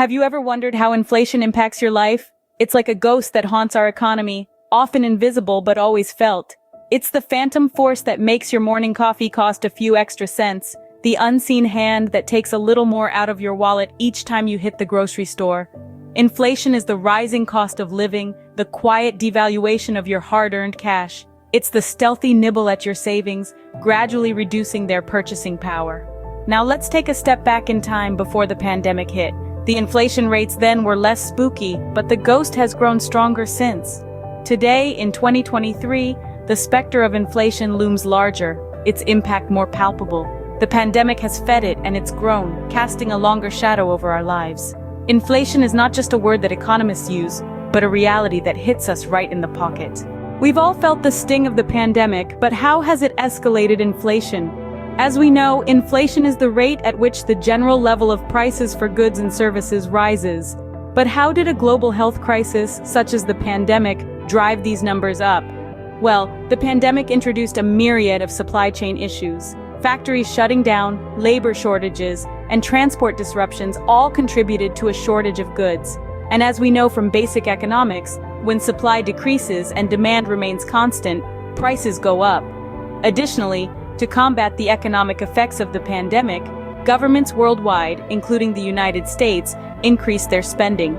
Have you ever wondered how inflation impacts your life? It's like a ghost that haunts our economy, often invisible but always felt. It's the phantom force that makes your morning coffee cost a few extra cents, the unseen hand that takes a little more out of your wallet each time you hit the grocery store. Inflation is the rising cost of living, the quiet devaluation of your hard-earned cash. It's the stealthy nibble at your savings, gradually reducing their purchasing power. Now let's take a step back in time before the pandemic hit. The inflation rates then were less spooky, but the ghost has grown stronger since. Today, in 2023, the specter of inflation looms larger, its impact more palpable. The pandemic has fed it and it's grown, casting a longer shadow over our lives. Inflation is not just a word that economists use, but a reality that hits us right in the pocket. We've all felt the sting of the pandemic, but how has it escalated inflation? As we know, inflation is the rate at which the general level of prices for goods and services rises. But how did a global health crisis, such as the pandemic, drive these numbers up? Well, the pandemic introduced a myriad of supply chain issues. Factories shutting down, labor shortages, and transport disruptions all contributed to a shortage of goods. And as we know from basic economics, when supply decreases and demand remains constant, prices go up. Additionally, to combat the economic effects of the pandemic, governments worldwide, including the United States, increased their spending.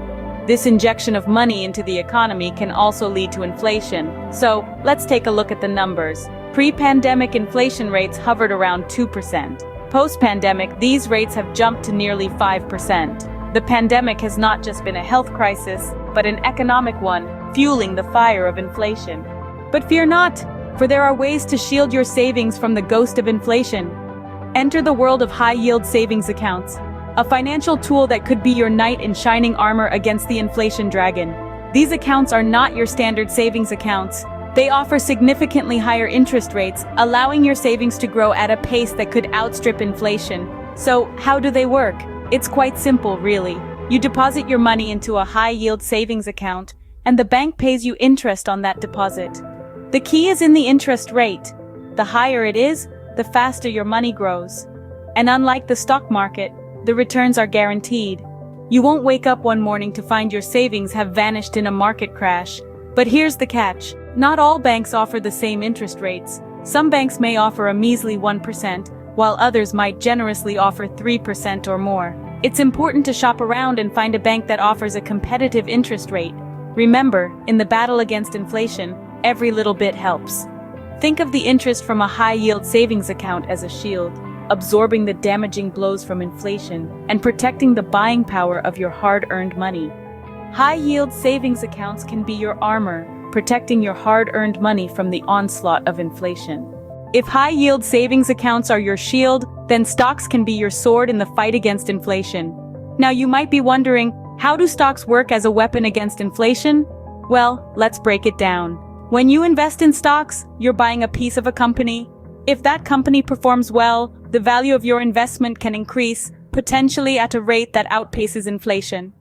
This injection of money into the economy can also lead to inflation. So, let's take a look at the numbers. Pre-pandemic inflation rates hovered around 2%. Post-pandemic, these rates have jumped to nearly 5%. The pandemic has not just been a health crisis, but an economic one, fueling the fire of inflation. But fear not, for there are ways to shield your savings from the ghost of inflation. Enter the world of high-yield savings accounts, a financial tool that could be your knight in shining armor against the inflation dragon. These accounts are not your standard savings accounts. They offer significantly higher interest rates, allowing your savings to grow at a pace that could outstrip inflation. So, how do they work? It's quite simple, really. You deposit your money into a high-yield savings account, and the bank pays you interest on that deposit. The key is in the interest rate. The higher it is, the faster your money grows. And unlike the stock market, the returns are guaranteed. You won't wake up one morning to find your savings have vanished in a market crash. But here's the catch. Not all banks offer the same interest rates. Some banks may offer a measly 1%, while others might generously offer 3% or more. It's important to shop around and find a bank that offers a competitive interest rate. Remember, in the battle against inflation, every little bit helps. Think of the interest from a high-yield savings account as a shield, absorbing the damaging blows from inflation and protecting the buying power of your hard-earned money. High-yield savings accounts can be your armor, protecting your hard-earned money from the onslaught of inflation. If high-yield savings accounts are your shield, then stocks can be your sword in the fight against inflation. Now you might be wondering, how do stocks work as a weapon against inflation? Well, let's break it down. When you invest in stocks, you're buying a piece of a company. If that company performs well, the value of your investment can increase, potentially at a rate that outpaces inflation.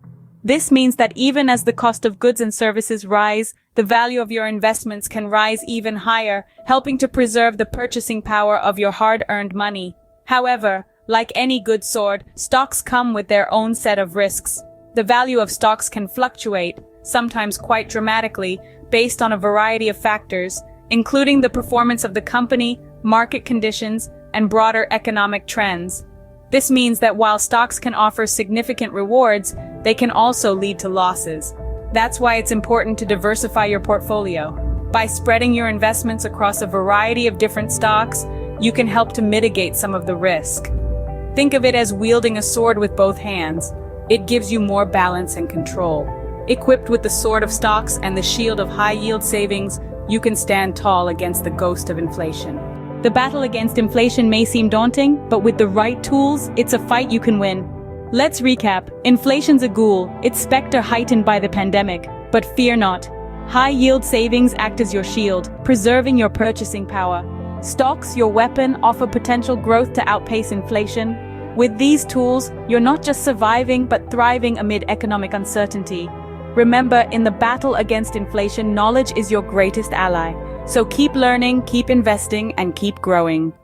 This means that even as the cost of goods and services rise, the value of your investments can rise even higher, helping to preserve the purchasing power of your hard-earned money. However, like any good sword, stocks come with their own set of risks. The value of stocks can fluctuate, sometimes quite dramatically, based on a variety of factors, including the performance of the company, market conditions, and broader economic trends. This means that while stocks can offer significant rewards, they can also lead to losses. That's why it's important to diversify your portfolio. By spreading your investments across a variety of different stocks, you can help to mitigate some of the risk. Think of it as wielding a sword with both hands. It gives you more balance and control. Equipped with the sword of stocks and the shield of high-yield savings, you can stand tall against the ghost of inflation. The battle against inflation may seem daunting, but with the right tools, it's a fight you can win. Let's recap. Inflation's a ghoul, its specter heightened by the pandemic. But fear not. High-yield savings act as your shield, preserving your purchasing power. Stocks, your weapon, offer potential growth to outpace inflation. With these tools, you're not just surviving, but thriving amid economic uncertainty. Remember, in the battle against inflation, knowledge is your greatest ally. So keep learning, keep investing, and keep growing.